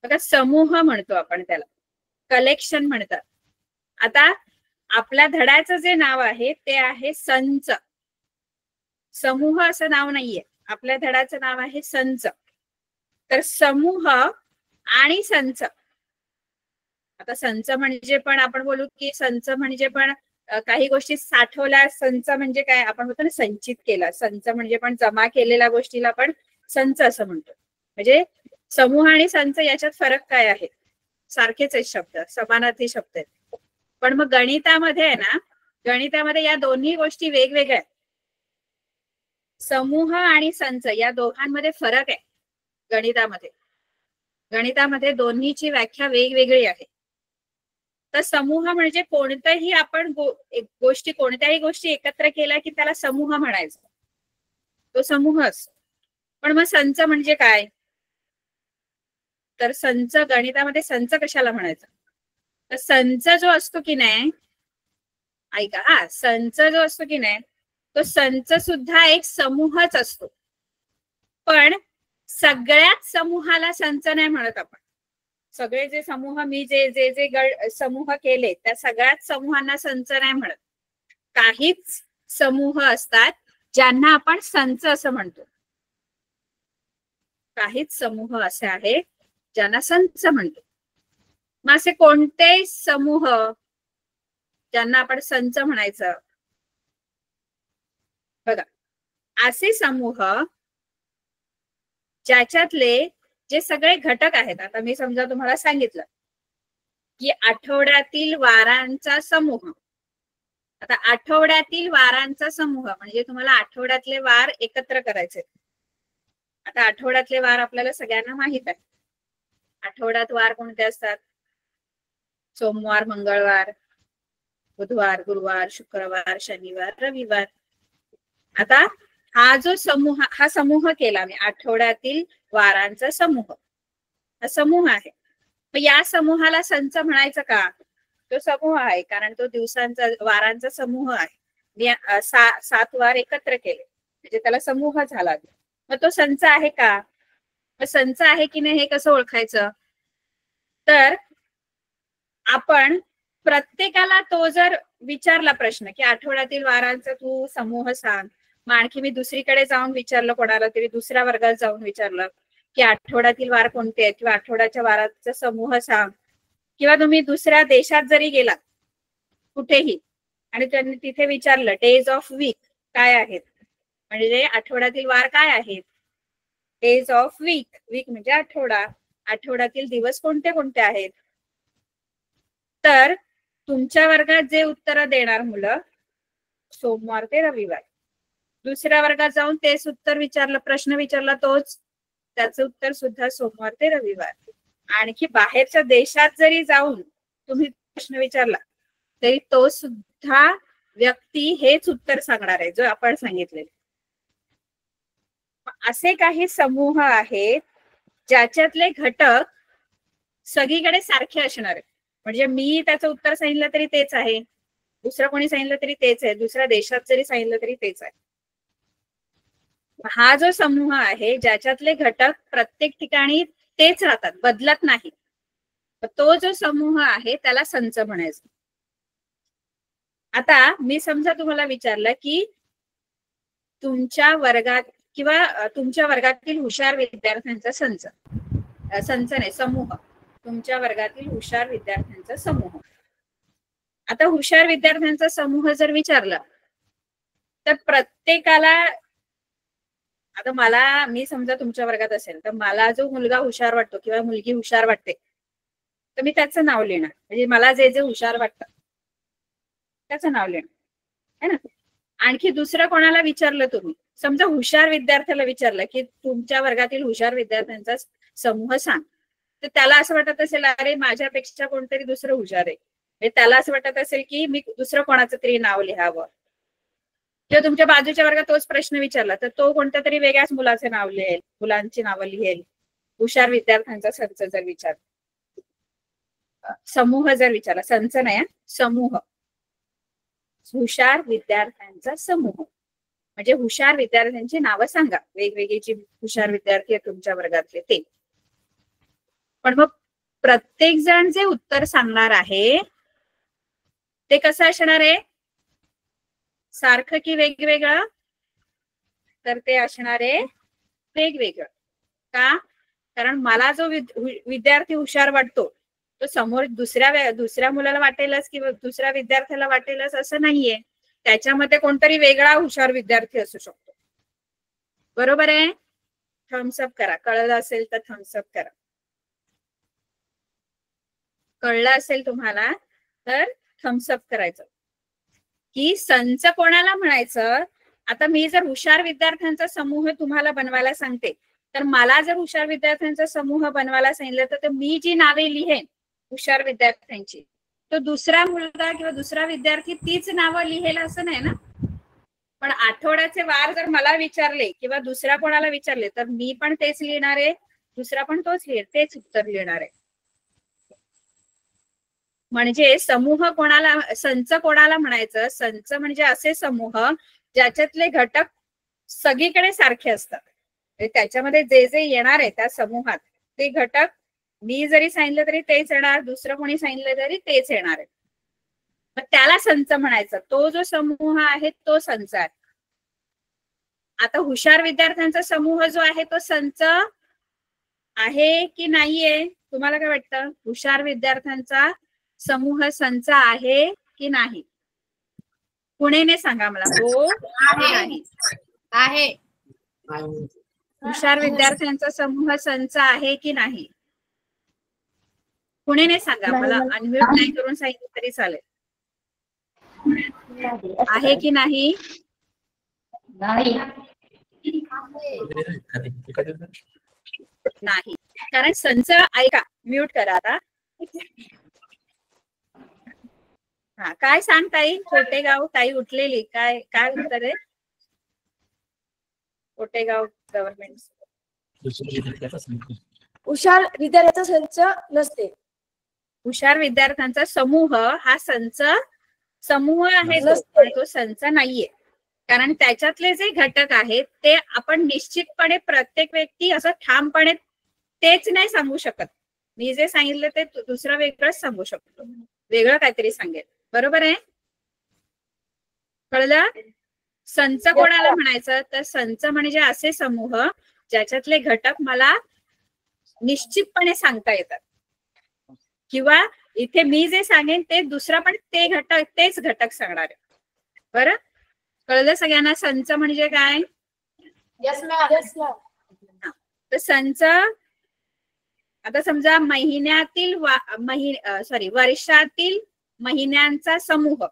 बघा समूह म्हणतो आपण त्याला, कलेक्शन म्हणतात. आता आपल्या धड्याचं जे नाव आहे ते आहे संच. समूह असं नाव नाहीये, आपल्या धड्याचं नाव आहे संच. तर समूह आणि संच. आता संच म्हणजे पण आपण बोलू की संच म्हणजे पण काही गोष्टी साठवल्या. संच म्हणजे काय, आपण म्हणतो ना संचित केला. संच म्हणजे पण जमा केलेल्या गोष्टीला पण संच असं म्हणतो. म्हणजे समूह आणि संच याच्यात फरक काय आहे? सारखेच आहेत शब्द, समानार्थी शब्द आहेत. पण मग गणितामध्ये आहे ना, गणितामध्ये या दोन्ही गोष्टी वेगवेगळ्या आहेत. समूह आणि संच या दोघांमध्ये फरक आहे गणितामध्ये. गणितामध्ये दोन्हीची व्याख्या वेगवेगळी आहे. तर समूह म्हणजे कोणत्याही आपण कोणत्याही गोष्टी एकत्र केल्या की त्याला समूह म्हणायचं, तो समूह असतो. पण मग संच म्हणजे काय? तर संच गणितामध्ये संच कशाला म्हणायचं? तर संच जो असतो की नाही, ऐका, हा संच जो असतो की नाही तो संच सुद्धा एक समूहच असतो. पण सगळ्याच समूहाला संच नाही म्हणत आपण. सगळे जे समूह मी जे जे जे समूह केले त्या सगळ्याच समूहांना संच नाही म्हणत. काहीच समूह असतात ज्यांना आपण संच असं म्हणतो. काहीच समूह असे आहेत ज्यांना संच म्हणतो. मग असे कोणते समूह ज्यांना आपण संच म्हणायचं? बघा, असे समूह ज्याच्यातले जे सगळे घटक आहेत. आता मी समजा तुम्हाला सांगितलं की आठवड्यातील वारांचा समूह. आता आठवड्यातील वारांचा समूह म्हणजे तुम्हाला आठवड्यातले वार एकत्र करायचे. आता आठवड्यातले वार आपल्याला सगळ्यांना माहित आहे. आठवड्यात वार कोणते असतात? सोमवार, मंगळवार, बुधवार, गुरुवार, शुक्रवार, शनिवार, रविवार. आता हा जो समूह, हा समूह केला मी, आठवड्यातील वारांचा समूह, हा समूह आहे. या समूहाला संच म्हणायचं का? तो समूह आहे कारण तो दिवसांचा वारांचा समूह आहे. 7 वार एकत्र केले म्हणजे त्याला समूह झाला. मग तो संच आहे का? मग संच आहे की नाही हे कसं ओळखायचं? तर आपण प्रत्येकाला तो जर विचारला प्रश्न की आठवड्यातील वारांचा तू समूह सांग, मग आणखी मी दुसरीकडे जाऊन विचारलं, कोणाला तरी दुसऱ्या वर्गात जाऊन विचारलं की आठवड्यातील वार कोणते आहेत किंवा आठवड्याच्या वारांचा समूह सांग, किंवा तुम्ही दुसऱ्या देशात जरी गेला कुठेही आणि त्यांनी तिथे विचारलं डेज ऑफ वीक काय आहेत, म्हणजे आठवड्यातील वार काय आहेत, डेज ऑफ वीक, वीक म्हणजे आठवडा, आठवड्यातील दिवस कोणते कोणते आहेत, तर तुमच्या वर्गात जे उत्तर देणार मुलं सोमवार ते रविवार. दुसऱ्या वर्गात जाऊन तेच उत्तर विचारलं, प्रश्न विचारला तोच, त्याचं उत्तर सुद्धा सोमवार ते रविवार. आणखी बाहेरच्या देशात जरी जाऊन तुम्ही प्रश्न विचारला तरी तो सुद्धा व्यक्ती हेच उत्तर सांगणार आहे जो आपण सांगितले. असे काही समूह आहेत ज्याच्यातले घटक सगळीकडे सारखे असणार आहेत. म्हणजे मी त्याचं उत्तर सांगितलं तरी तेच आहे, दुसरं कोणी सांगितलं तरी तेच आहे, दुसऱ्या देशात जरी सांगितलं तरी तेच आहे. हा जो समूह आहे ज्याच्यातले घटक प्रत्येक ठिकाणी तेच राहतात, बदलत नाही, तो जो समूह आहे त्याला संच म्हणायचं. आता मी समजा तुम्हाला विचारलं की तुमच्या वर्गात किंवा तुमच्या वर्गातील हुशार विद्यार्थ्यांचा संच, संच नाही समूह, तुमच्या वर्गातील हुशार विद्यार्थ्यांचा समूह. आता हुशार विद्यार्थ्यांचा समूह जर विचारला तर प्रत्येकाला, आता मला, मी समजा तुमच्या वर्गात असेल तर मला जो मुलगा हुशार वाटतो किंवा मुलगी हुशार वाटते तर मी त्याचं नाव लिहिणार. म्हणजे मला जे जे हुशार वाटतं त्याचं नाव लिहिणार है ना. आणखी दुसरं कोणाला विचारलं, तुम्ही समजा हुशार विद्यार्थ्याला विचारलं की तुमच्या वर्गातील हुशार विद्यार्थ्यांचा समूह सांग, तर त्याला असं वाटत असेल अरे माझ्यापेक्षा कोणतरी दुसरं हुशार आहे, त्याला असं वाटत असेल की मी दुसरं कोणाचं तरी नाव लिहावं. किंवा तुमच्या बाजूच्या वर्गात तोच प्रश्न विचारला तर तो कोणत्या तरी वेगळ्याच मुलाचे नाव लिहेल, मुलांची नावं लिहेल. हुशार विद्यार्थ्यांचा संच जर विचार, समूह जर विचारला, संच नाही, समूह, हुशार विद्यार्थ्यांचा समूह म्हणजे हुशार विद्यार्थ्यांची नावं सांगा, वेगवेगळी जी हुशार विद्यार्थी आहेत तुमच्या वर्गातले ते. पण मग प्रत्येक जण जे उत्तर सांगणार आहे ते कसं असणार आहे, सारखं की वेगवेगळं? तर ते असणार आहे वेगवेगळं. का? कारण मला जो विद्यार्थी हुशार वाटतो तो समोर दुसऱ्या मुलाला वाटेलच किंवा दुसऱ्या विद्यार्थ्याला वाटेलच असं नाहीये. त्याच्यामध्ये कोणतरी वेगळा हुशार विद्यार्थी असू शकतो. बरोबर आहे? थम्सअप करा, कळलं असेल तर थम्सअप करा. कळलं असेल तुम्हाला तर थम्सअप करायचं. की संच कोणाला म्हणायचं? आता मी जर हुशार विद्यार्थ्यांचा समूह तुम्हाला बनवायला सांगते, तर मला जर हुशार विद्यार्थ्यांचा समूह बनवायला सांगितलं तर मी जी नावे लिहेन हुशार विद्यार्थ्यांची, तो दुसरा मुलगा किंवा दुसरा विद्यार्थी तीच नावं लिहेल असं नाही ना. पण आठवड्याचे वार जर मला विचारले किंवा दुसऱ्या कोणाला विचारले तर मी पण तेच लिहिणार आहे, दुसरा पण तोच लिहिल, तेच उत्तर लिहिणार आहे. म्हणजे समूह कोणाला, संच कोणाला म्हणायचं? संच म्हणजे असे समूह ज्याच्यातले घटक सगळीकडे सारखे असतात. त्याच्यामध्ये जे जे येणार आहे त्या समूहात ते घटक मी जरी सांगितलं तरी तेच येणार, दुसरं कोणी सांगितलं तरी तेच येणार आहे. मग त्याला संच म्हणायचं. तो जो समूह आहे तो संच आहे. आता हुशार विद्यार्थ्यांचा समूह जो आहे तो संच आहे की नाहीये? तुम्हाला काय वाटतं? हुशार विद्यार्थ्यांचा समूह संच आहे की नाही? पुणेने सांगा मला. हो की नाही? आहे. हुशार विद्यार्थ्यांचा समूह संच आहे की नाही? पुणेने सांगा. मला अनम्यूट नाही करून सांगितलं तरी चालेल. आहे की नाही? नाही. कारण संच, ऐका, म्यूट करा आता. हा, काय सांग ताई? कोटेगाव ताई उठलेली. काय काय उत्तर आहे? कोटेगाव गव्हर्नमेंट. हुशार विद्यार्थ्यांचा संच नसते. हुशार विद्यार्थ्यांचा समूह हा संच समूह आहे, तो संच नाहीये. कारण त्याच्यातले जे घटक आहेत ते आपण निश्चितपणे प्रत्येक व्यक्ती असं ठामपणे तेच नाही सांगू शकत. मी जे सांगितलं ते दुसरं वेगळंच सांगू शकतो, वेगळं काहीतरी सांगेल. बरोबर आहे? कळलं? संच कोणाला म्हणायचं? तर संच म्हणजे असे समूह ज्याच्यातले घटक मला निश्चितपणे सांगता येतात, किंवा इथे मी जे सांगेन ते दुसरा पण तेच घटक सांगणार आहे. बरं, कळलं सगळ्यांना संच म्हणजे काय? तर संच, आता समजा वर्षातील महिन्यांचा समूह,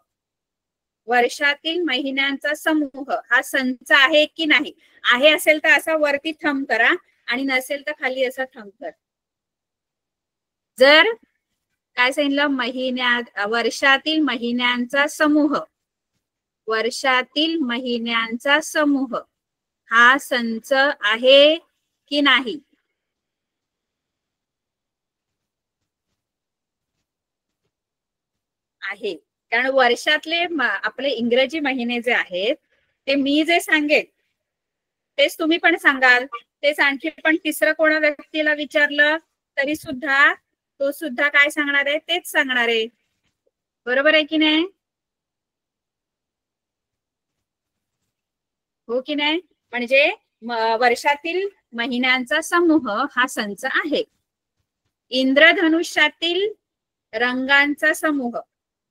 वर्षातील महिन्यांचा समूह हा संच आहे की नाही? आहे असेल तर असा वरती थंब करा आणि नसेल तर खाली असा थंब करा. जर काय सांगितलं? वर्षातील महिन्यांचा समूह, वर्षातील महिन्यांचा समूह हा संच आहे की नाही? आहे. कारण वर्षातले आपले इंग्रजी महिने जे आहेत ते मी जे सांगेन तेच तुम्ही पण सांगाल. तेच आणखी पण तिसरं कोणा व्यक्तीला विचारलं तरी सुद्धा तो सुद्धा काय सांगणार आहे? तेच सांगणार आहे. बरोबर आहे की नाही? हो की नाही? म्हणजे वर्षातील महिन्यांचा समूह हा संच आहे. इंद्रधनुष्यातील रंगांचा समूह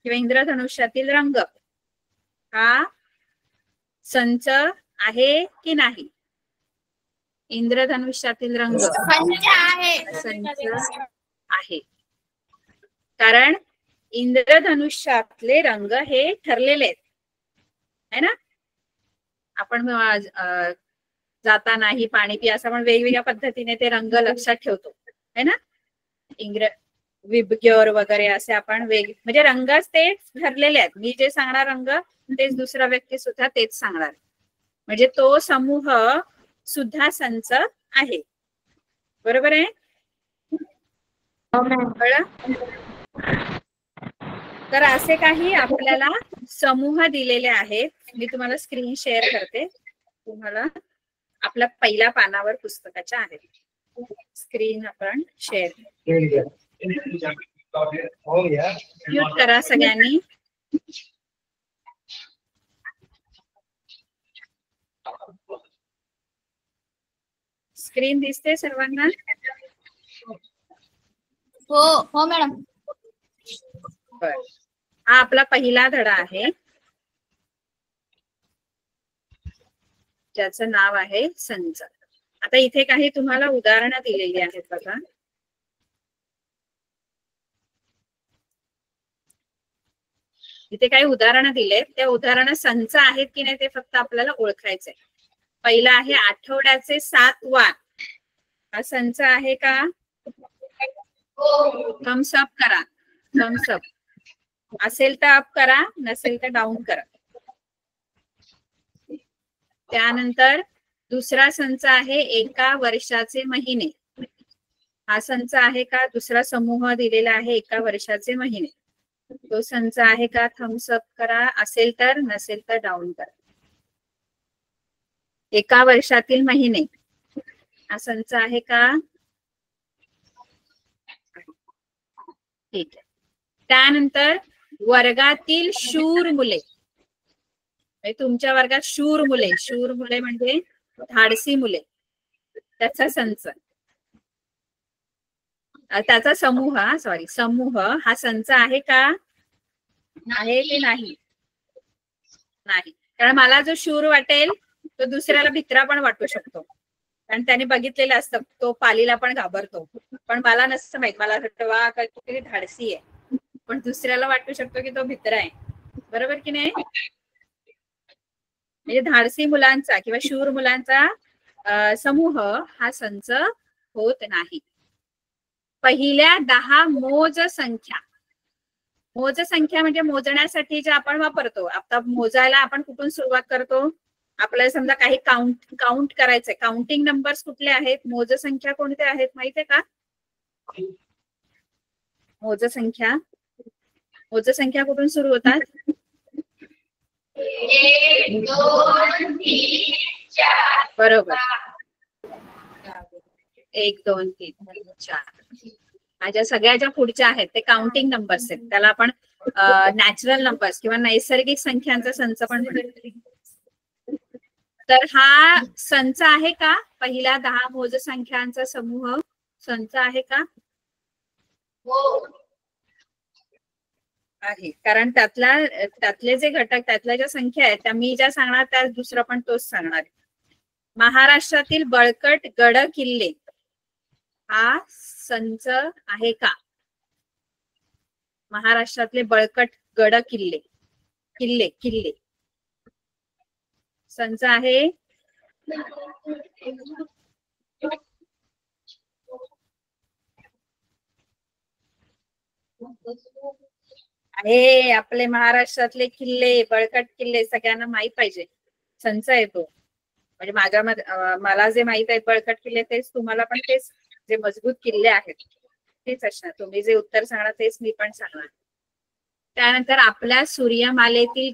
किंवा इंद्रधनुष्यातील रंग हा संच आहे की नाही? इंद्रधनुष्यातील रंग संच आहे. कारण इंद्रधनुष्यातले रंग हे ठरलेले आहेत, है ना? आपण जाताना ही पाणी पिया असं आपण वेगवेगळ्या पद्धतीने ते रंग लक्षात ठेवतो, है ना? विबग्योर वगैरे असे आपण म्हणजे रंगच ते ठरलेले आहेत. मी जे सांगणार रंग तेच दुसरा व्यक्ती सुद्धा तेच सांगणार. म्हणजे तो समूह सुद्धा संच आहे. बरोबर आहे? तर असे काही आपल्याला समूह दिलेले आहेत. मी तुम्हाला स्क्रीन शेअर करते. तुम्हाला आपल्या पहिल्या पानावर पुस्तकाच्या आहेत. स्क्रीन आपण शेअर म्यूट करा सगळ्यांनी. स्क्रीन दिसते सर्वांना? हो हो मॅडम. बर, हा आपला पहिला धडा आहे ज्याचं नाव आहे संच. आता इथे काही तुम्हाला उदाहरणं दिलेली आहेत बघा. इथे काही उदाहरणं दिलेत, त्या उदाहरणं संच आहेत की नाही ते फक्त आपल्याला ओळखायचंय. पहिला आहे आठवड्याचे 7 वार. हा संच आहे का? थम्स अप करा. थम्स अप असेल तर अप करा, नसेल तर डाऊन करा. त्यानंतर दुसरा संच आहे एका वर्षाचे महिने. हा संच आहे का? दुसरा समूह दिलेला आहे एका वर्षाचे महिने. तो संच आहे का? थम्स अप करा, असेल तर, नसेल तर डाऊन करा. एका वर्षातील महिने हा संच आहे का? ठीक आहे. त्यानंतर वर्गातील शूर मुले. तुमच्या वर्गात शूर मुले, शूर मुले म्हणजे धाडसी मुले, त्याचा संच, त्याचा समूह, सॉरी समूह हा संच आहे का? आहे की नाही? नाही, कारण मला जो शूर वाटेल तो दुसऱ्याला भित्रा पण वाटू शकतो, कारण त्याने बघितलेलं असतं तो पालीला पण घाबरतो, पण मला नसतं माहित. मला वाटतं वा किती धाडसी आहे, पण दुसऱ्याला वाटू शकतो की तो भित्रा आहे. बरोबर की नाही? म्हणजे धाडसी मुलांचा किंवा शूर मुलांचा समूह हा संच होत नाही. पहिल्या 10 मोज संख्या. मोज संख्या म्हणजे मोजण्यासाठी जे आपण वापरतो. आता मोजायला आपण कुठून सुरुवात करतो? आपल्याला समजा काही काउंट करायचंय. काउंटिंग नंबर्स कुठले आहेत? मोज संख्या कोणते आहेत माहिती आहे का? मोज संख्या, मोज संख्या कुठून सुरू होतात? 1 2 3 4. बरोबर. 1 2 3 4. माझ्या सगळ्या ज्या पुढच्या आहेत ते काउंटिंग नंबर्स आहेत. त्याला आपण नॅचरल नंबर्स किंवा नैसर्गिक संख्यांचा संच पण म्हणतो. तर हा संच आहे का? पहिल्या 10 मोज संख्यांचा समूह संच आहे का? हो आहे, कारण त्यातले जे घटक, त्यातल्या ज्या संख्या आहेत त्या मी ज्या सांगणार त्या दुसरं पण तोच सांगणार. महाराष्ट्रातील बळकट गड किल्ले हा संच आहे का? महाराष्ट्रातले बळकट गड किल्ले, किल्ले किल्ले संच आहे? आहे. आपले महाराष्ट्रातले किल्ले, बळकट किल्ले सगळ्यांना माहित पाहिजे. संच आहे तो. म्हणजे मला जे माहित आहे बळकट किल्ले तेच तुम्हाला पण तेच, जे मजबूत किल्ले आहेत तेच असणार. तुम्ही जे उत्तर सांगणार तेच मी पण सांगणार. त्यानंतर आपल्या सूर्यमालेतील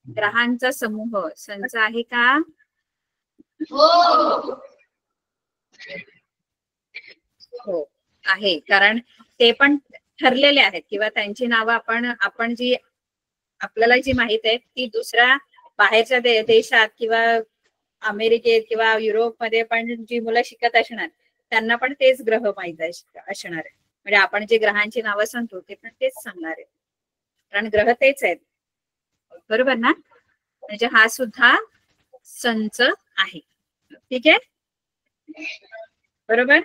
ग्रहांचा समूह संच आहे का? हो आहे, कारण ते पण ठरलेले आहेत किंवा त्यांची नावं आपण जी आपल्याला जी माहित आहे ती दुसऱ्या बाहेरच्या देशात किंवा अमेरिकेत किंवा युरोपमध्ये पण जी मुलं शिकत असणार त्यांना पण तेच ग्रह माहित असणार आहे. म्हणजे आपण जे ग्रहांची नावं सांगतो ते पण तेच सांगणार आहे, कारण ग्रह तेच आहेत. बरोबर ना? म्हणजे हा सुद्धा संच आहे. ठीक आहे, बरोबर.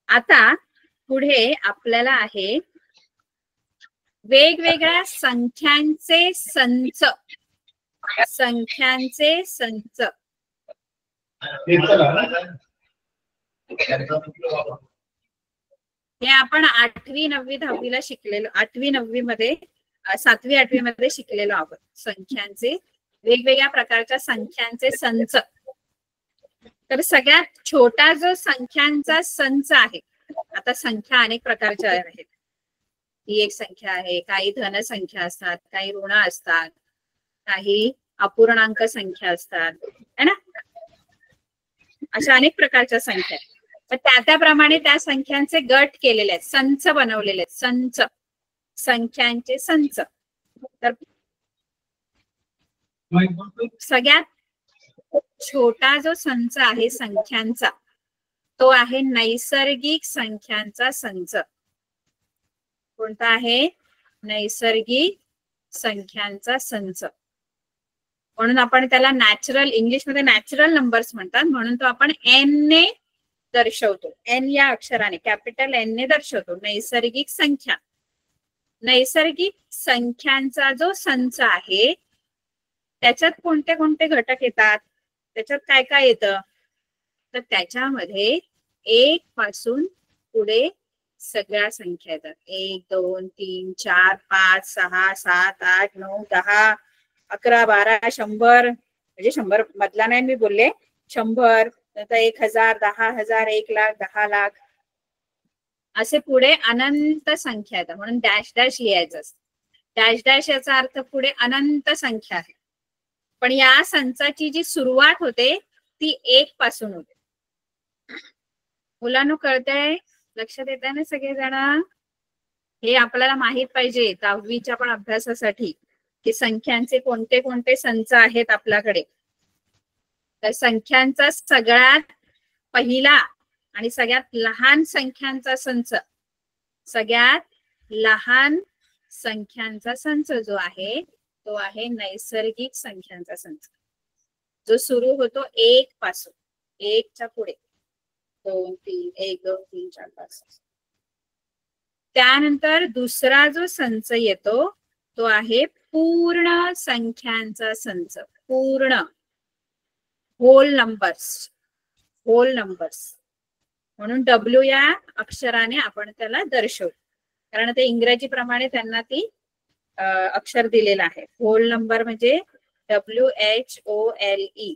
आता पुढे आपल्याला आहे वेगवेगळ्या संख्यांचे संच. संख्यांचे संच हे आपण 8वी 9वी 10वीला शिकलेलो. 8वी 9वी मध्ये 7वी 8वी मध्ये शिकलेलो आहोत. संख्यांचे, वेगवेगळ्या प्रकारच्या संख्यांचे संच. तर सगळ्यात छोटा जो संख्यांचा संच आहे, आता संख्या अनेक प्रकारच्या आहेत. ही एक संख्या आहे, काही धनसंख्या असतात, काही ऋण असतात, काही अपूर्णांक संख्या असतात, है ना. अशा अनेक प्रकारच्या संख्या आहेत. त्याप्रमाणे त्या संख्यांचे गट केलेले आहेत, संच बनवलेले आहेत, संच, संख्यांचे संच. तर सगळ्यात छोटा जो संच आहे संख्यांचा तो आहे नैसर्गिक संख्यांचा संच. कोणता आहे? नैसर्गिक संख्यांचा संच. म्हणून आपण त्याला नॅचरल, इंग्लिशमध्ये नॅचरल नंबर्स म्हणतात, म्हणून तो आपण एन ने दर्शवतो. एन या अक्षराने, कॅपिटल एन ने दर्शवतो. नैसर्गिक संख्या. नैसर्गिक संख्यांचा जो संच आहे त्याच्यात कोणते कोणते घटक येतात, त्याच्यात काय काय येतं, तर त्याच्यामध्ये 1 पासून पुढे सगळ्या संख्या येतात. 1 2 3 4 5 6 7 8 9 10 11 12 100, म्हणजे 100 मधला नाही मी बोलले, 100, नंतर 1000 10,000 1 लाख 10 लाख असे पुढे अनंत संख्या येतात. म्हणून डॅश डॅश लिहायचं असतं. डॅश डॅश याचा अर्थ पुढे अनंत संख्या आहे. पण या संचाची जी सुरुवात होते ती 1 पासून होते. मुलांना कळतंय? लक्षात येत आहे ना सगळेजण? हे आपल्याला माहित पाहिजे 10वीच्या पण अभ्यासासाठी की संख्यांचे कोणते कोणते संच आहेत आपल्याकडे. तर संख्यांचा सगळ्यात पहिला आणि सगळ्यात लहान संख्यांचा संच, सगळ्यात लहान संख्यांचा संच जो आहे तो आहे नैसर्गिक संख्यांचा संच, जो सुरू होतो 1 पासून. 1 च्या पुढे 2 3 1 2 3 4 5. त्यानंतर दुसरा जो संच येतो तो आहे पूर्ण संख्यांचा संच. पूर्ण, होल नंबर्स, होल नंबर्स. म्हणून W या अक्षराने आपण त्याला दर्शवतो, कारण ते इंग्रजी प्रमाणे त्यांना ती अक्षर दिलेलं आहे. होल नंबर म्हणजे WHOLE,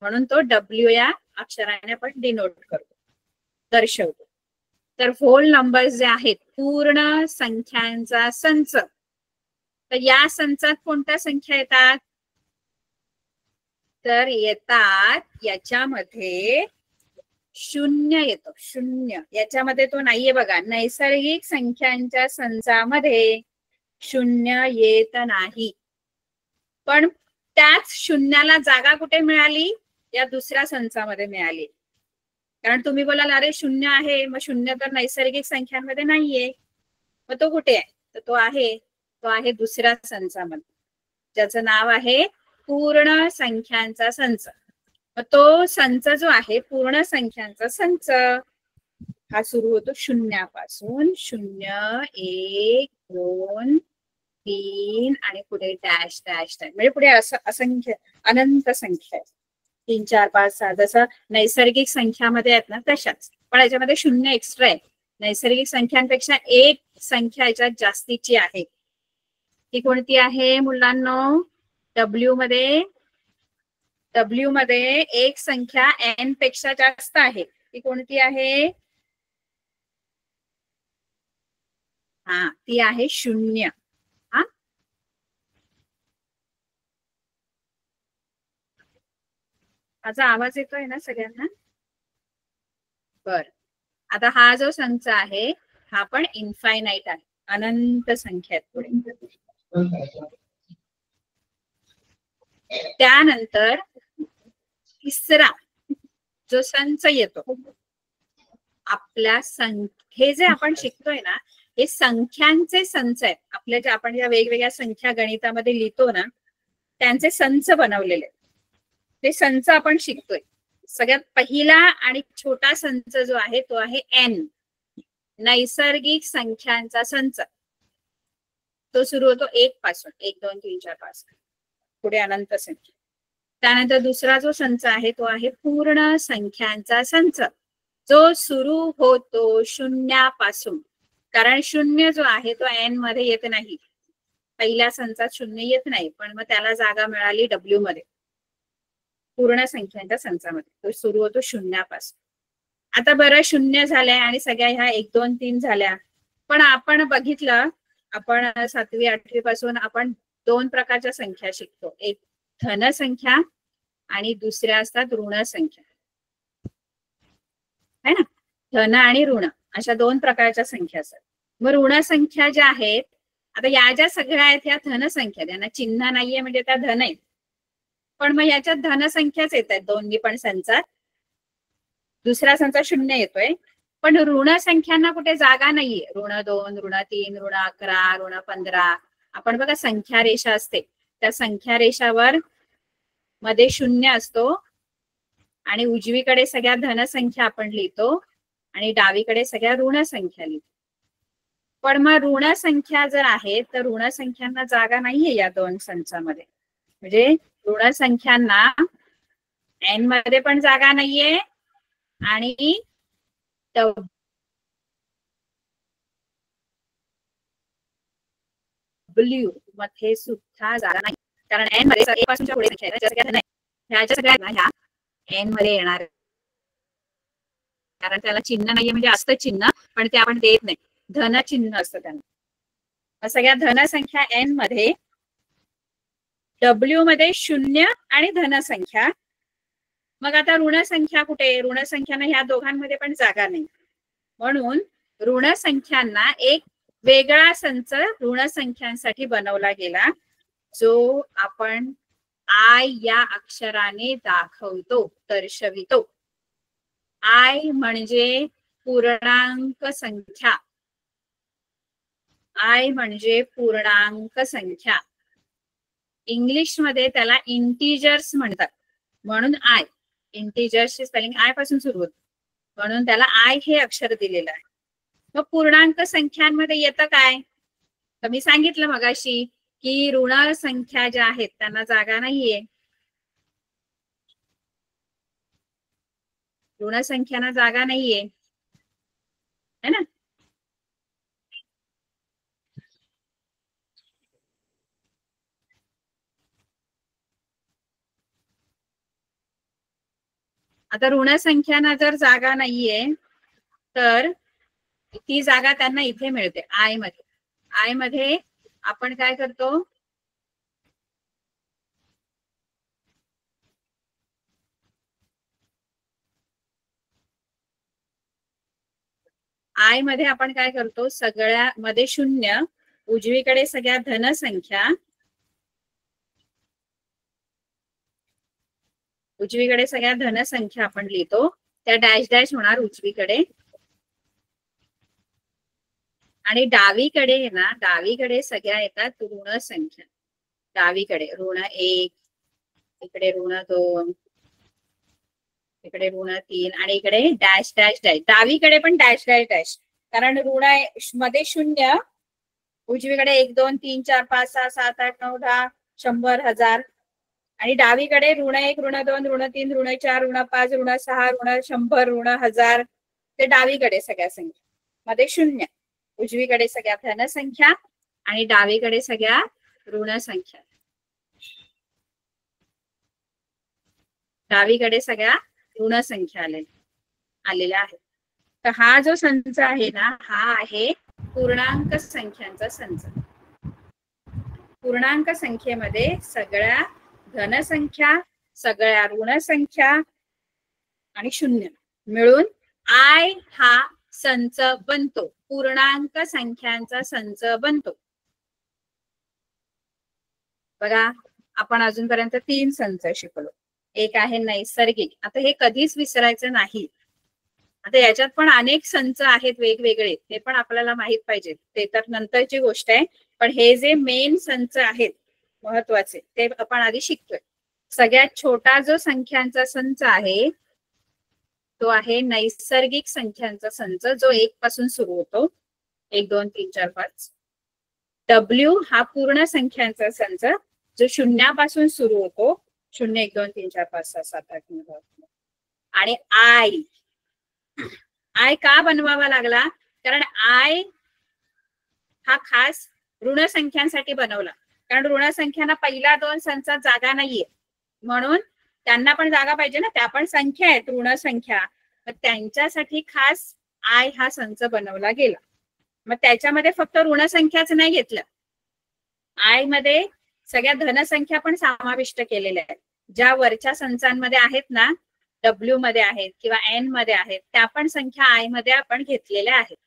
म्हणून तो W या अक्षराने आपण डिनोट करतो, दर्शवतो. तर होल नंबर्स जे आहेत, पूर्ण संख्यांचा संच, तर या संचात कोणत्या संख्या येतात, तर येतात याच्यामध्ये 0 येतो. 0 याच्यामध्ये तो नाहीये बघा. नैसर्गिक संख्यांच्या संचामध्ये 0 येत नाही. पण त्याच 0ला जागा कुठे मिळाली, या दुसऱ्या संचामध्ये मिळाली. कारण तुम्ही बोलाल अरे 0 आहे, मग 0 तर नैसर्गिक संख्यांमध्ये नाहीये, मग तो कुठे आहे, तर तो आहे दुसऱ्या संचामध्ये, ज्याचं नाव आहे पूर्ण संख्यांचा संच. मग तो संच जो आहे पूर्ण संख्यांचा संच हा सुरू होतो 0 पासून. 0 1 2 3 आणि पुढे डॅश डॅश डॅश, म्हणजे पुढे असंख्य अनंत संख्या आहे. 3 4 5 6 जसं नैसर्गिक संख्यामध्ये आहेत ना तशाच, पण याच्यामध्ये 0 एक्स्ट्रा आहे. नैसर्गिक संख्यांपेक्षा एक संख्या याच्यात जास्तीची आहे. ती कोणती आहे मुलांनो? W मध्ये एक संख्या n पेक्षा जास्त आहे. ती कोणती आहे? हा, ती आहे 0. हा, माझा आवाज येतोय ना सगळ्यांना? बर, आता हा जो संच आहे हा पण इन्फायनाइट आहे, अनंत संख्या आहेत पुढे. त्यानंतर तिसरा जो संच येतो आपल्या हे जे आपण शिकतोय ना, हे संख्यांचे संच आहेत. आपल्या ज्या आपण ज्या वेगवेगळ्या संख्या गणितामध्ये लिहितो ना, त्यांचे संच बनवलेले, ते संच आपण शिकतोय. सगळ्यात पहिला आणि छोटा संच जो आहे तो आहे n, नैसर्गिक संख्यांचा संच. तो सुरू होतो 1 पासून. 1 2 3 4 5 पुढे अनंत संख्या. त्यानंतर दुसरा जो संच आहे तो आहे पूर्ण संख्यांचा संच, जो सुरू होतो 0 पासून. कारण 0 जो आहे तो n मध्ये येत नाही, पहिल्या संचात 0 येत नाही, पण मग त्याला जागा मिळाली W मध्ये, पूर्ण संख्यांच्या संचामध्ये. तो सुरू होतो 0 पासून. आता बरं 0 झाल्या आणि सगळ्या ह्या 1 2 3 झाल्या, पण आपण बघितलं, आपण 7वी 8वी पासून आपण 2 प्रकारच्या संख्या शिकतो. एक धन संख्या आणि दुसऱ्या असतात ऋण संख्या. धन आणि ऋण अशा दोन प्रकारच्या संख्या असतात. मग ऋण संख्या ज्या आहेत, आता या ज्या सगळ्या आहेत ह्या धनसंख्या, त्यांना चिन्ह नाहीये म्हणजे त्या धन आहेत, पण मग याच्यात धनसंख्याच येत आहेत दोन्ही पण संचात. दुसरा संच 0 येतोय, पण ऋण संख्यांना कुठे जागा नाहीये. ऋण 2, ऋण 3, ऋण 11, ऋण 15. आपण बघा संख्या रेषा असते, त्या संख्या रेषावर मध्ये 0 असतो आणि उजवीकडे सगळ्या धनसंख्या आपण लिहितो आणि डावीकडे सगळ्या ऋण संख्या लिहितो. पण मग ऋण संख्या जर आहे तर ऋण संख्यांना जागा नाहीये या दोन संचामध्ये. म्हणजे ऋण संख्यांना एन मध्ये पण जागा नाहीये आणि डब्ल्यू मध्ये सुद्धा जागा नाही, कारण एन मध्ये एक पासूनच्या पुढे संख्या आहे, ह्याच्या सगळ्या ह्या एन मध्ये येणार, कारण त्याला चिन्ह नाहीये. म्हणजे असतं चिन्ह पण ते आपण देत नाही, धन चिन्ह असतं त्यांना. सगळ्या धनसंख्या एन मध्ये, डब्ल्यू मध्ये 0 आणि धनसंख्या. मग आता ऋण संख्या कुठे? ऋण संख्यांना ह्या दोघांमध्ये पण जागा नाही, म्हणून ऋण संख्यांना एक वेगळा संच ऋण संख्यांसाठी बनवला गेला, जो आपण आय या अक्षराने दाखवतो, दर्शवितो. आय म्हणजे पूर्णांक संख्या. आय म्हणजे पूर्णांक संख्या. इंग्लिश मध्ये त्याला इंटिजर्स म्हणतात, म्हणून आय. इंटिजर्सची स्पेलिंग आय पासून सुरू होते, म्हणून त्याला आय हे अक्षर दिलेलं आहे. मग पूर्णांक संख्यांमध्ये येतं काय? तर मी सांगितलं मगाशी की ऋण संख्या ज्या आहेत त्यांना जागा नाहीये. ऋण संख्यांना जागा नाहीये है ना. आता ऋण संख्यांना जर जागा नाहीये तर ती जागा त्यांना इथे मिळते आय मध्ये. आय मध्ये आपण काय करतो? आय मध्ये आपण काय करतो? सगळ्या मध्ये 0, उजवीकडे सगळ्या धनसंख्या, उजवीकडे सगळ्या धनसंख्या आपण लिहितो, त्या डॅश डॅश होणार उजवीकडे. आणि डावीकडे ना, डावीकडे सगळ्या येतात ऋण संख्या. डावीकडे ऋण 1, इकडे ऋण 2, इकडे ऋण 3 आणि इकडे डॅश डॅश डॅश. डावीकडे पण डॅश डॅश डॅश, कारण ऋण मध्ये 0, उजवीकडे 1 2 3 4 5 6 7 8 9 10 100 1000 आणि डावीकडे ऋण 1 ऋण 2 ऋण 3 ऋण 4 ऋण 5 ऋण 6 ऋण 100 ऋण 1000. ते डावीकडे सगळ्या संख्या मध्ये 0, उजवीकडे सगळ्या धनसंख्या आणि डावीकडे सगळ्या ऋण संख्या. डावीकडे सगळ्या ऋण संख्या आलेल्या आहेत. तर हा जो संच आहे ना, हा आहे पूर्णांक संख्यांचा संच. पूर्णांक संख्येमध्ये सगळ्या धनसंख्या, सगळ्या ऋण संख्या आणि 0 मिळून आय हा संच बनतो, पूर्णांक संख्यांचा संच बनतो. बघा, आपण अजूनपर्यंत 3 संच शिकलो. एक आहे नैसर्गिक. आता हे कधीच विसरायचं नाही. आता याच्यात पण अनेक संच आहेत वेगवेगळे, ते पण आपल्याला माहित पाहिजे, ते तर नंतरची गोष्ट आहे. पण हे जे मेन संच आहेत महत्वाचे, ते आपण आधी शिकतोय. सगळ्यात छोटा जो संख्यांचा संच आहे तो आहे नैसर्गिक संख्यांचा संच, जो 1 पासून सुरू होतो. 1 2 3 4 5. डब्ल्यू हा पूर्ण संख्यांचा संच, जो 0 पासून सुरू होतो. 0 1 2 3 4 5 6 7 8 9 10. आणि आय, आय का बनवावा लागला? कारण आय हा खास ऋण संख्यांसाठी बनवला, कारण ऋण संख्यांना पहिल्या 2 संचात जागा नाहीये, म्हणून त्यांना पण जागा पाहिजे ना, त्या पण संख्या आहेत ऋण संख्या. मग त्यांच्यासाठी खास आय हा संच बनवला गेला. मग त्याच्यामध्ये फक्त ऋण संख्याच नाही घेतलं, आय मध्ये सगळ्या धनसंख्या पण समाविष्ट केलेल्या आहेत. ज्या वरच्या संचांमध्ये आहेत ना, डब्ल्यू मध्ये आहेत किंवा एन मध्ये आहेत, त्या पण संख्या आय मध्ये आपण घेतलेल्या आहेत.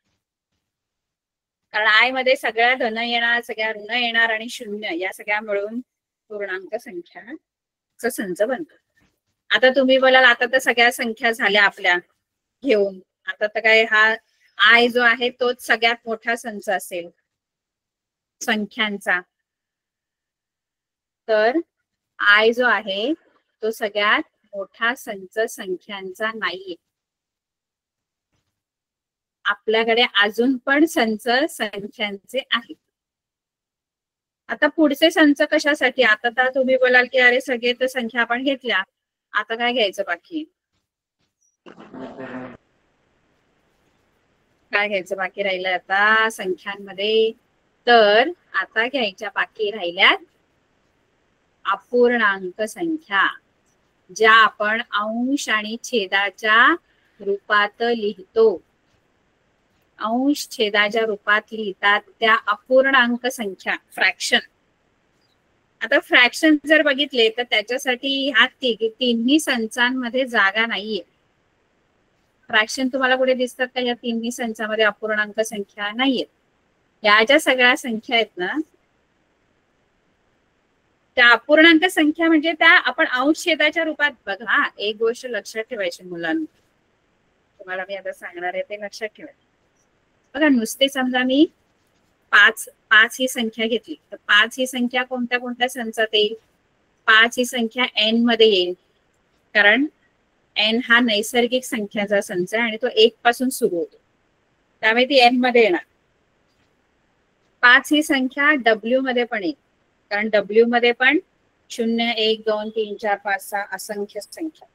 कारण आय मध्ये सगळ्या धन येणार, सगळ्या ऋण येणार आणि शून्य या सगळ्या मिळून पूर्णांक संख्याचा संच बनतो. आता तुम्ही बोलाल आता तर सगळ्या संख्या झाल्या आपल्या घेऊन, आता तर काय हा आय जो आहे तोच सगळ्यात मोठा संच असेल संख्यांचा. तर आय जो आहे तो सगळ्यात मोठा संच संख्यांचा नाहीये. आपल्याकडे अजून पण संच संख्यांचे आहेत. आता पुढचे संच कशासाठी? आता तर तुम्ही बोलाल की अरे सगळे तर संख्या आपण घेतल्या, आता काय घ्यायचं बाकी? काय घ्यायचं बाकी राहिलं आता संख्यांमध्ये? तर आता घ्यायच्या बाकी राहिल्यात अपूर्णांक संख्या, ज्या आपण अंश आणि छेदाच्या रूपात लिहितो. अंश छेदाच्या रूपात लिहितात त्या अपूर्णांक संख्या, फ्रॅक्शन. आता फ्रॅक्शन जर बघितले तर त्याच्यासाठी ह्या तिन्ही संचांमध्ये जागा नाहीये. फ्रॅक्शन तुम्हाला कुठे दिसतात का? या तिन्ही संचामध्ये अपूर्णांक संख्या नाहीयेत. या ज्या सगळ्या संख्या आहेत ना, त्या अपूर्णांक संख्या म्हणजे त्या आपण अंश छेदाच्या रूपात. बघा, एक गोष्ट लक्षात ठेवायची मुलांना, तुम्हाला मी आता सांगणार आहे ते लक्षात ठेवायचं. बघा, नुसते समजा मी पाच ही संख्या घेतली तर 5 ही संख्या कोणत्या कोणत्या संचात येईल? 5 ही संख्या एन मध्ये येईल, कारण एन हा नैसर्गिक संख्याचा संच आहे आणि तो 1 पासून सुरू होतो, त्यामुळे ती एन मध्ये येणार. 5 ही संख्या डब्ल्यू मध्ये पण येईल, कारण डब्ल्यू मध्ये पण 0, 1, 2, 3, 4, 5, 6 असंख्य संख्या.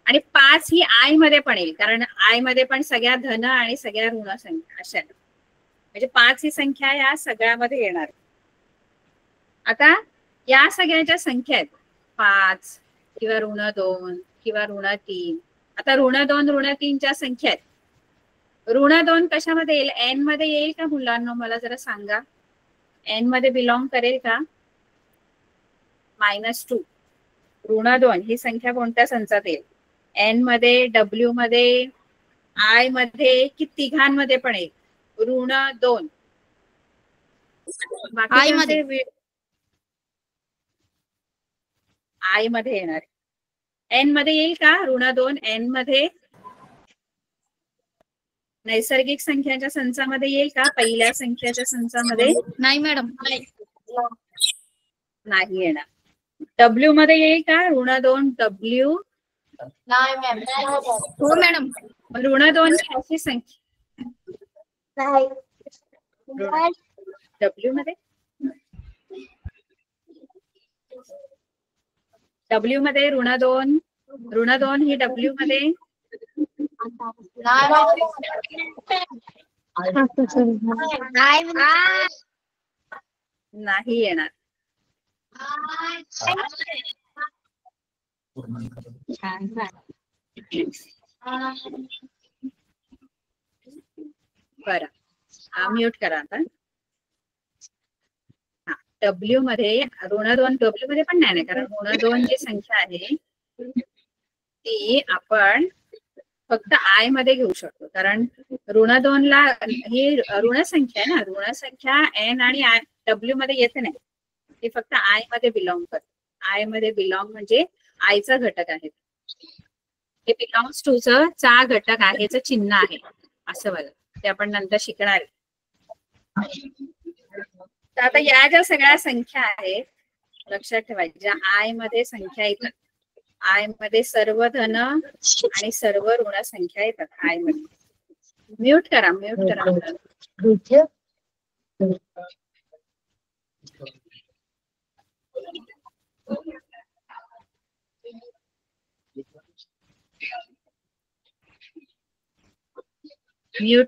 आणि 5 ही आय मध्ये पण येईल, कारण आय मध्ये पण सगळ्या धन आणि सगळ्या ऋण संख्या अशा. म्हणजे 5 ही संख्या या सगळ्यामध्ये येणार. आता या सगळ्याच्या संख्या आहेत 5 किंवा ऋण 2 किंवा ऋण 3. आता ऋण 2 ऋण 3च्या संख्या आहेत. ऋण 2 कशामध्ये येईल? एन मध्ये येईल का मुलांना? मला जरा सांगा, एन मध्ये बिलॉंग करेल का? -2. ऋण 2 ही संख्या कोणत्या संचात येईल? एन मध्ये, डब्ल्यू मध्ये, आय मध्ये की तिघांमध्ये पण येईल? ऋण 2. आय मध्ये. आय मध्ये येणार. एन मध्ये येईल का ऋण 2? एन मध्ये नैसर्गिक संख्याच्या संचामध्ये येईल का? पहिल्या संख्याच्या संचामध्ये? नाही मॅडम, नाही येणार. डब्ल्यू मध्ये येईल का ऋण 2? डब्ल्यू नाही मॅम. हो मॅडम. ऋण 2 अशी संख्या डब्ल्यू मध्ये, डब्ल्यू मध्ये ऋण 2 ही डब्ल्यू मध्ये नाही येणार. बरं, म्यूट करा आता. डब्ल्यू मध्ये ऋण 2 डब्ल्यू मध्ये पण नाही, कारण ऋण 2 जी संख्या आहे ती आपण फक्त आय मध्ये घेऊ शकतो, कारण ऋण 2 ला ही ऋण संख्या आहे ना. ऋण संख्या एन आणि डब्ल्यू मध्ये येते नाही, ती फक्त आय मध्ये बिलॉंग करते. आय मध्ये बिलॉंग म्हणजे आयचा घटक आहे, हे बिलॉंग्स टू चा घटक आहे, चिन्ह आहे असं बघा, ते आपण नंतर शिकणार आहे. तर आता या ज्या सगळ्या संख्या आहेत लक्षात ठेवायच्या, ज्या आय मध्ये संख्या येतात, आय मध्ये सर्व धन आणि सर्व ऋण संख्या येतात आय मध्ये. म्यूट करा, म्यूट करा.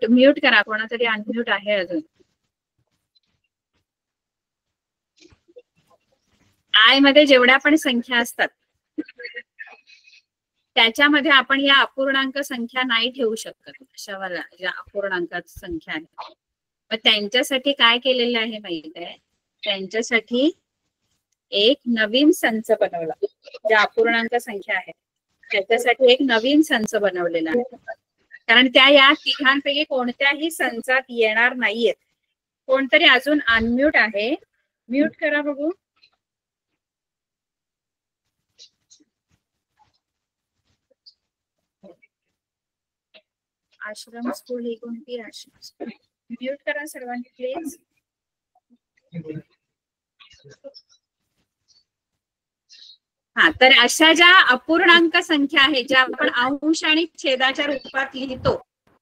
म्यूट करा, कोणातरी अनम्यूट आहे अजून. आय मध्ये जेवढ्या पण संख्या असतात त्याच्यामध्ये आपण या अपूर्णांक संख्या नाही ठेवू शकत. अशा ज्या अपूर्णांकात संख्या आहे, मग त्यांच्यासाठी काय केलेलं आहे माहिती आहे? त्यांच्यासाठी एक नवीन संच बनवला. ज्या अपूर्णांक संख्या आहेत त्याच्यासाठी एक नवीन संच बनवलेला आहे, कारण त्या या तिघांपैकी कोणत्याही संचात येणार नाहीयेत. कोणतरी अजून अनम्यूट आहे, म्यूट करा बघू. आश्रम स्कूल ही कोणती आश्रम स्कूल? म्यूट करा सर्वांनी प्लीज. हा, तर अशा ज्या अपूर्णांक संख्या आहेत ज्या आपण अंश आणि छेदाच्या रूपात लिहितो,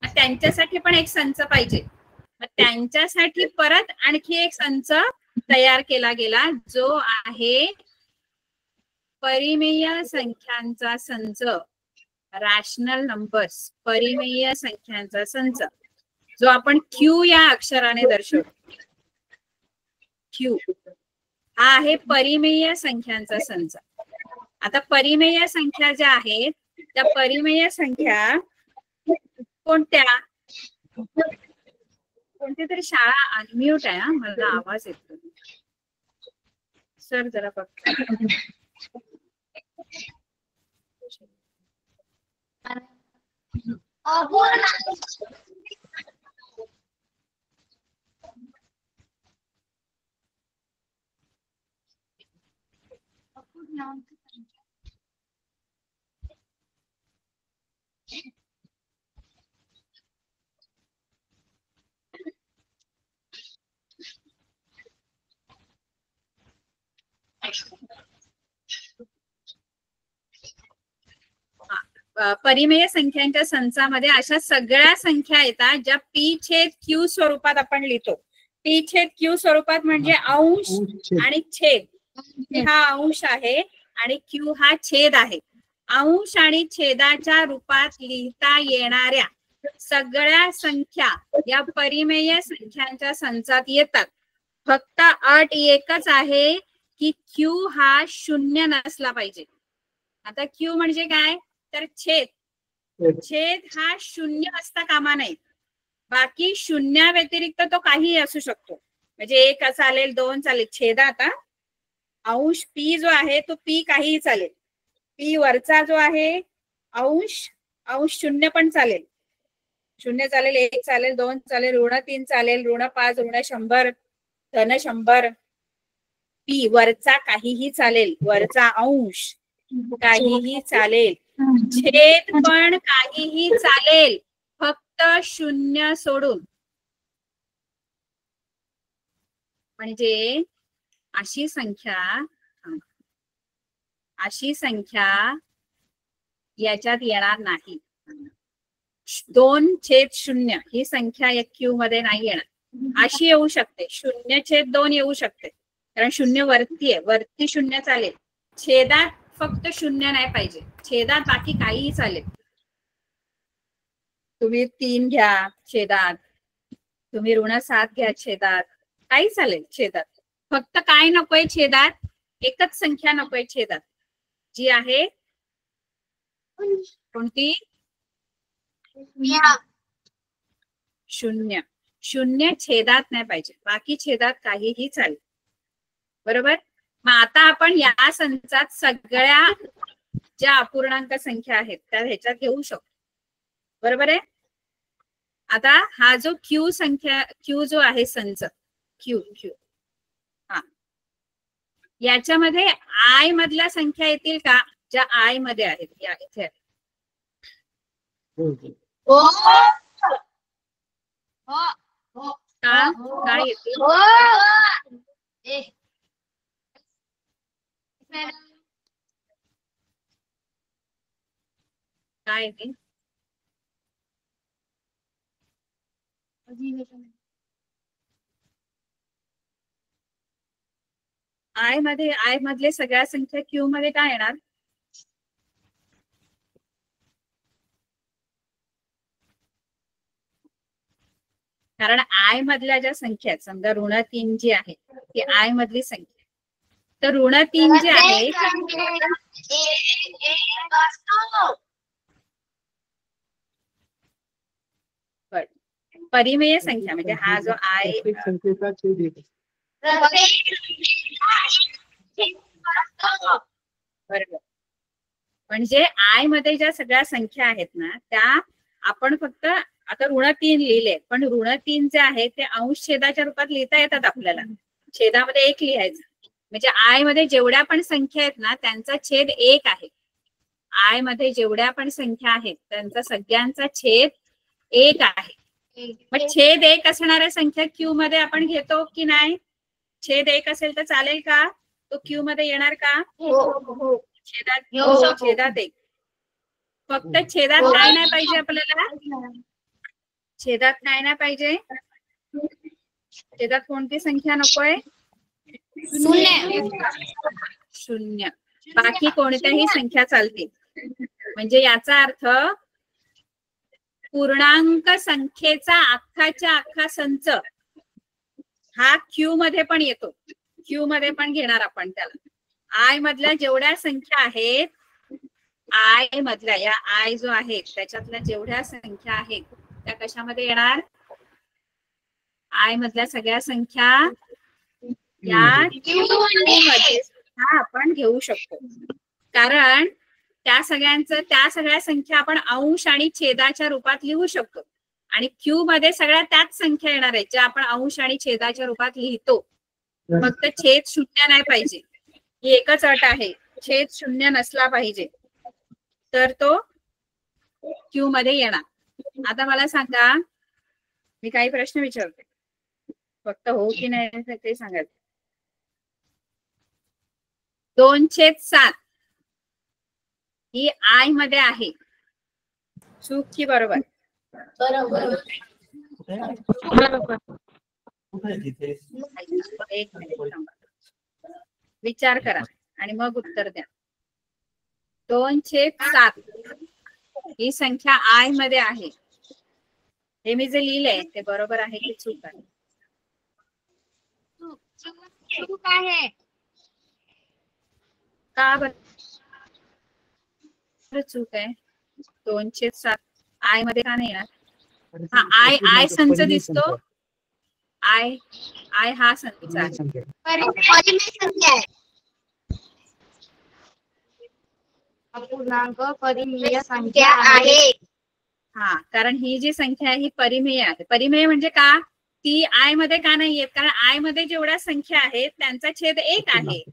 त्यांच्यासाठी पण एक संच पाहिजे. त्यांच्यासाठी परत आणखी एक संच तयार केला गेला, जो आहे परिमेय संख्यांचा संच, रॅशनल नंबर्स, परिमेय संख्यांचा संच, जो आपण क्यू या अक्षराने दर्शवतो. क्यू हा आहे परिमेय संख्यांचा संच. आता परिमेय संख्या ज्या आहेत त्या परिमेय संख्या कोणत्या? कोणती तरी शाळा अनम्यूट आहे. मला आवाज येतो सर, जरा फक्त परिमेय संख्यांच्या संचामध्ये अशा सगळ्या संख्या येतात ज्या पी छेद क्यू स्वरूपात आपण लिहितो. पी छेद क्यू स्वरूपात म्हणजे अंश आणि छेद. हा अंश आहे आणि क्यू हा छेद आहे. अंश आणि छेदाच्या रूपात लिहिता येणाऱ्या सगळ्या संख्या या परिमेय संख्यांच्या संचात येतात. फक्त अट एकच आहे की क्यू हा शून्य नसला पाहिजे. आता क्यू म्हणजे काय? तर छेद. छेद हा शून्य असता कामा नये. बाकी शून्या व्यतिरिक्त तो काही असू शकतो, म्हणजे 1 चालेल, 2 चालेल. छेदात अंश पी जो आहे तो पी काहीही चालेल. पी वरचा जो आहे अंश, अंश शून्य पण चालेल. शून्य चालेल, 1 चालेल, 2 चालेल, ऋण 3 चालेल, ऋण 5, ऋण 100, धन 100. पी वरचा काहीही चालेल, वरचा अंश काहीही चालेल, छेद पण काहीही चालेल, फक्त शून्य सोडून. म्हणजे अशी संख्या याच्यात येणार नाही. 2/0 ही संख्या या क्यू मध्ये नाही येणार. अशी येऊ शकते, 0/2 येऊ शकते, कारण शून्य वरती आहे, वरती शून्य चालेल. छेदात फक्त शून्य नाही पाहिजे, छेदात बाकी काहीही चालेल. तुम्ही 3 घ्या छेदात, तुम्ही ऋण 7 घ्या छेदात, काही चालेल छेदात. फक्त काय नकोय छेदात? एकच संख्या नकोय छेदात, जी आहे कोणती? 0. 0 छेदात नाही पाहिजे, बाकी छेदात काहीही चालेल. बरोबर. मग आता आपण या संचात सगळ्या ज्या अपूर्णांक संख्या आहेत त्या ह्याच्यात घेऊ शकतो. बरोबर आहे. आता हा जो क्यू जो आहे संच क्यू, हा, याच्यामध्ये आय मधल्या संख्या येतील का? ज्या आय मध्ये आहेत या इथे काय येतील? काय येतील? आय मधले सगळ्या संख्या क्यू मध्ये काय येणार? कारण आय मधल्या ज्या संख्या आहेत, समजा ऋण 3 जी आहे ती आय मधली संख्या, तर ऋण 3 जी आहे परिमेय संख्या, म्हणजे हा जो आय बरोबर म्हणजे आय मध्ये ज्या सगळ्या संख्या आहेत ना त्या आपण फक्त आता ऋण 3 लिहिले, पण ऋण 3 जे आहे ते अंश छेदाच्या रूपात लिहिता येतात आपल्याला. छेदामध्ये 1 लिहायचं, म्हणजे आय मध्ये जेवढ्या पण संख्या आहेत ना त्यांचा छेद 1 आहे. आय मध्ये जेवढ्या पण संख्या आहेत त्यांचा सगळ्यांचा छेद 1 आहे. मग छेद 1 असणाऱ्या संख्या क्यू मध्ये आपण घेतो की नाही? छेद 1 असेल तर चालेल का? तो क्यू मध्ये येणार का? छेदात 1. फक्त छेदात काय नाही पाहिजे आपल्याला? छेदात काय नाही पाहिजे? छेदात कोणती संख्या नकोय? 0. बाकी कोणत्याही संख्या चालतील. म्हणजे याचा अर्थ पूर्णांक संख्येचा अख्खाच्या अख्खा संच हा क्यू मध्ये पण येतो. क्यू मध्ये पण घेणार आपण त्याला. आय मधल्या जेवढ्या संख्या आहेत, आय मधल्या या आय जो आहे त्याच्यातल्या जेवढ्या संख्या आहेत त्या कशामध्ये येणार? आय मधल्या सगळ्या संख्या या क्यू मध्ये सुद्धा आपण घेऊ शकतो. कारण त्या सगळ्या संख्या आपण अंश आणि छेदाच्या रूपात लिहू शकतो. आणि क्यू मध्ये सगळ्या त्याच संख्या येणार आहेत ज्या आपण अंश आणि छेदाच्या रूपात लिहितो. फक्त छेद 0 नाही पाहिजे, ही एकच अट आहे. छेद 0 नसला पाहिजे तर तो क्यू मध्ये येणार. आता मला सांगा, मी काही प्रश्न विचारते, फक्त हो की नाही ते सांगायचं. 2/7 ही आय मध्ये आहे, चूक की बरोबर? एक मिनिट थांबा, विचार करा आणि मग उत्तर द्या. 2/7 ही संख्या आय मध्ये आहे. हे मी जे लिहिलंय ते बरोबर आहे की चूक आहे? चूक आहे. का बरं चूक आहे? 2/7 आय मध्ये का नाही येणार? हा आय संच दिसतो. आय हा संच आहे. अपूर्णांक परिमेय संख्या आहे. हा, कारण ही जी संख्या आहे ही परिमेय आहे. परिमेय म्हणजे का? ती आय मध्ये का नाही येत? कारण आय मध्ये जेवढ्या संख्या आहेत त्यांचा छेद 1 आहे,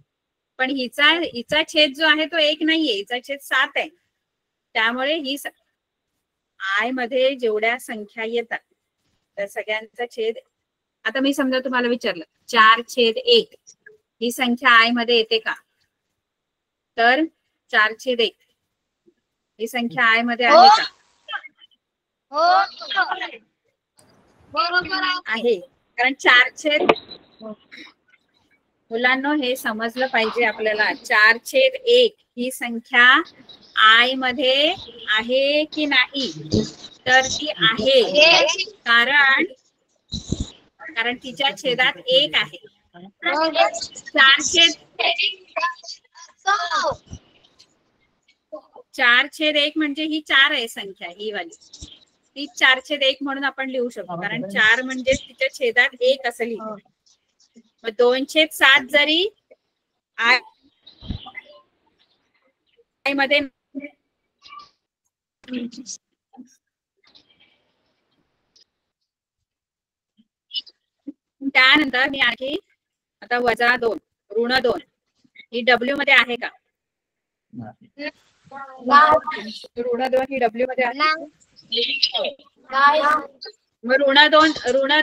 पण हिचा छेद जो आहे तो 1 नाहीये, हिचा छेद 7 आहे. त्यामुळे ही आय मध्ये जेवढ्या संख्या येतात त्या सगळ्यांचा छेद. आता मी समजा तुम्हाला विचारलं 4/1 ही संख्या आय मध्ये येते का? तर 4/1 ही संख्या आय मध्ये आहे का? आहे. कारण 4/, मुलांनो हे समजलं पाहिजे आपल्याला. 4/1 ही संख्या आय मध्ये आहे की नाही? तर ती आहे, कारण तिच्या छेदात 1 आहे. 4/1 म्हणजे ही 4 आहे संख्या, ही वाली. ती 4/1 म्हणून आपण लिहू शकतो, कारण 4 म्हणजे तिच्या छेदात 1 असं लिहितो. मग 2/7 जरी आय मध्ये त्यानंतर मी आणखी आता -2 ऋण 2 ही डब्ल्यू मध्ये आहे का? ऋण 2 ही डब्ल्यू मध्ये आहे. मग ऋण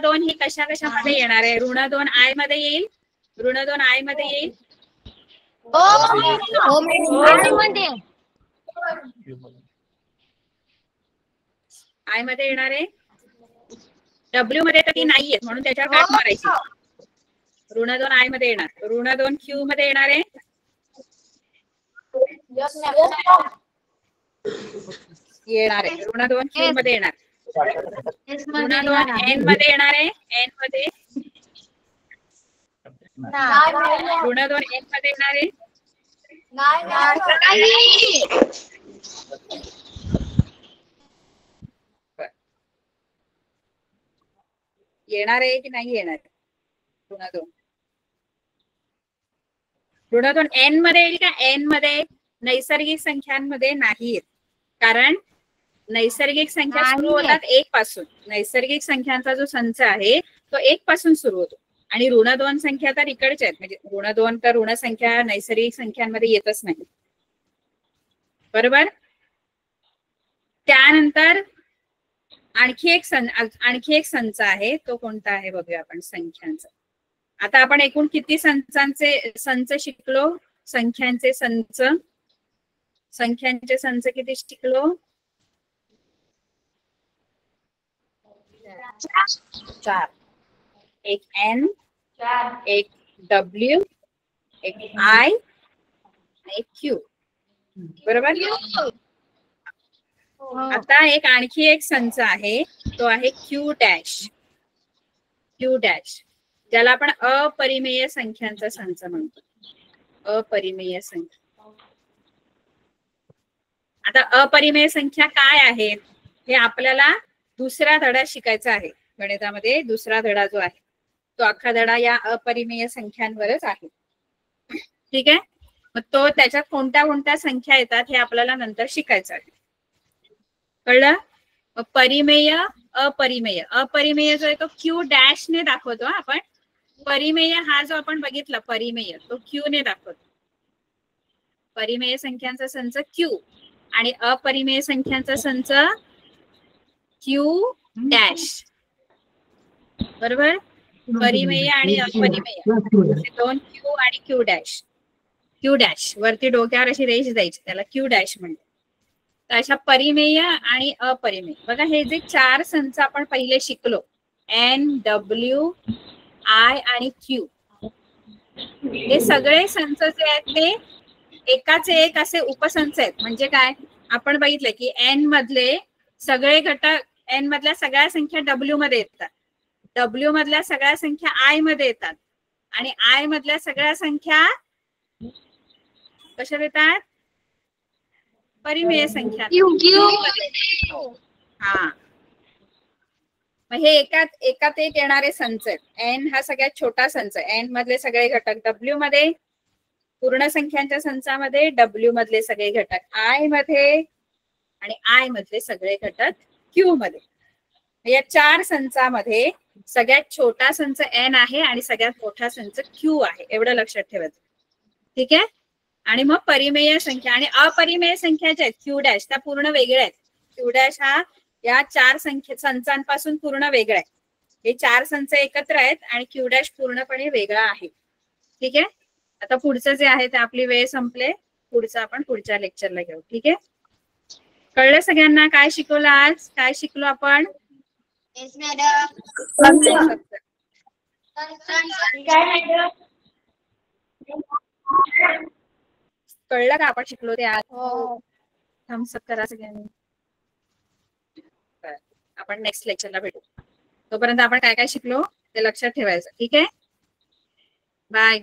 2 ही कशामध्ये येणार आहे? ऋण 2 आय मध्ये येईल. ऋण 2 आय मध्ये येईल. आय मध्ये येणार आहे. डब्ल्यू मध्ये तर ती नाहीये म्हणून त्याच्यावर काट मारायची. ऋण 2 आय मध्ये येणार. ऋण 2 क्यू मध्ये येणार आहे. येणार आहे. ऋण 2 क्यू मध्ये येणार. ऋण 2 एन मध्ये येणार आहे. एन मध्ये ऋण 2 एन मध्ये येणार आहे. येणार आहे की नाही येणार? ऋण 2 एन मध्ये येईल का? एन मध्ये नैसर्गिक संख्यांमध्ये नाहीत, कारण नैसर्गिक संख्या सुरू नाहीये. होतात 1 पासून. नैसर्गिक संख्यांचा जो संच आहे तो 1 पासून सुरू होतो आणि ऋण 2 संख्या तर इकडच्या आहेत, म्हणजे ऋण 2 तर ऋण संख्या नैसर्गिक संख्यांमध्ये येतच नाही, बरोबर. त्यानंतर आणखी एक संच आहे, तो कोणता आहे बघूया आपण संख्यांचा. आता आपण एकूण किती संच शिकलो? संख्यांचे संच किती शिकलो? 4. एक N, एक W, एक I, एक Q, बरोबर. आता एक आणखी एक संच आहे, तो आहे Q डॅश. ज्याला आपण अपरिमेय संख्यांचा संच म्हणतो. अपरिमेय संख्या. आता अपरिमेय संख्या काय आहेत हे आपल्याला दुसऱ्या धड्यात शिकायचं आहे. गणितामध्ये दुसरा धडा जो आहे तो अख्खा धडा या अपरिमेय संख्यांवरच आहे. ठीक आहे. मग तो त्याच्यात कोणत्या कोणत्या संख्या येतात हे आपल्याला नंतर शिकायचं आहे. कळलं? परिमेय, अपरिमेय. अपरिमेय जो आहे तो Q डॅश ने दाखवतो आपण. परिमेय हा जो आपण बघितला परिमेय तो Q ने दाखवतो. परिमेय संख्यांचा संच Q आणि अपरिमेय संख्यांचा संच Q डॅश, बरोबर. परिमेय आणि अपरिमेय दोन Q आणि Q डॅश. Q डॅश वरती डोक्यावर अशी रेष द्यायची, त्याला Q डॅश म्हणतात. तर अशा परिमेय आणि अपरिमेय. बघा हे जे 4 संच आपण पहिले शिकलो, N, W, I आणि Q, हे सगळे संच जे आहेत ते एकाचे एक असे उपसंच आहेत. म्हणजे काय, आपण बघितलं की N मधले सगळे घटक, N मधल्या सगळ्या संख्या W मध्ये येतात, W मधल्या सगळ्या संख्या I मध्ये येतात आणि I मधल्या सगळ्या संख्या कशा येतात? परिमेय संख्या. हा, मग हे एकात एक येणारे संच आहेत. N हा सगळ्यात छोटा संच आहे. N मधले सगळे घटक W मध्ये, पूर्ण संख्यांच्या संचामध्ये W मधले सगळे घटक I मध्ये आणि I मधले सगळे घटक Q मध्ये. या 4 संचामध्ये सगळ्यात छोटा संच N आहे आणि सगळ्यात मोठा संच Q आहे, एवढं लक्षात ठेवायचं. ठीक आहे. आणि मग परिमेय संख्या आणि अपरिमेय संख्या ज्या आहेत Q डॅश, त्या पूर्ण वेगळ्या आहेत. Q डॅश हा या 4 संचांपासून पूर्ण वेगळा आहे. हे 4 संच एकत्र आहेत आणि Q डॅश पूर्णपणे वेगळा आहे. ठीक आहे. आता पुढचं जे आहे ते आपली वेळ संपले, पुढचं आपण पुढच्या लेक्चरला घेऊ. ठीक आहे. कळलं सगळ्यांना काय शिकवलं आज? काय शिकलो आपण? कळलं का आपण शिकलो ते आज? थम्स अप करा सगळ्यांनी. आपण नेक्स्ट लेक्चरला भेटू. तोपर्यंत आपण काय काय शिकलो ते लक्षात ठेवायचं. ठीक आहे. बाय.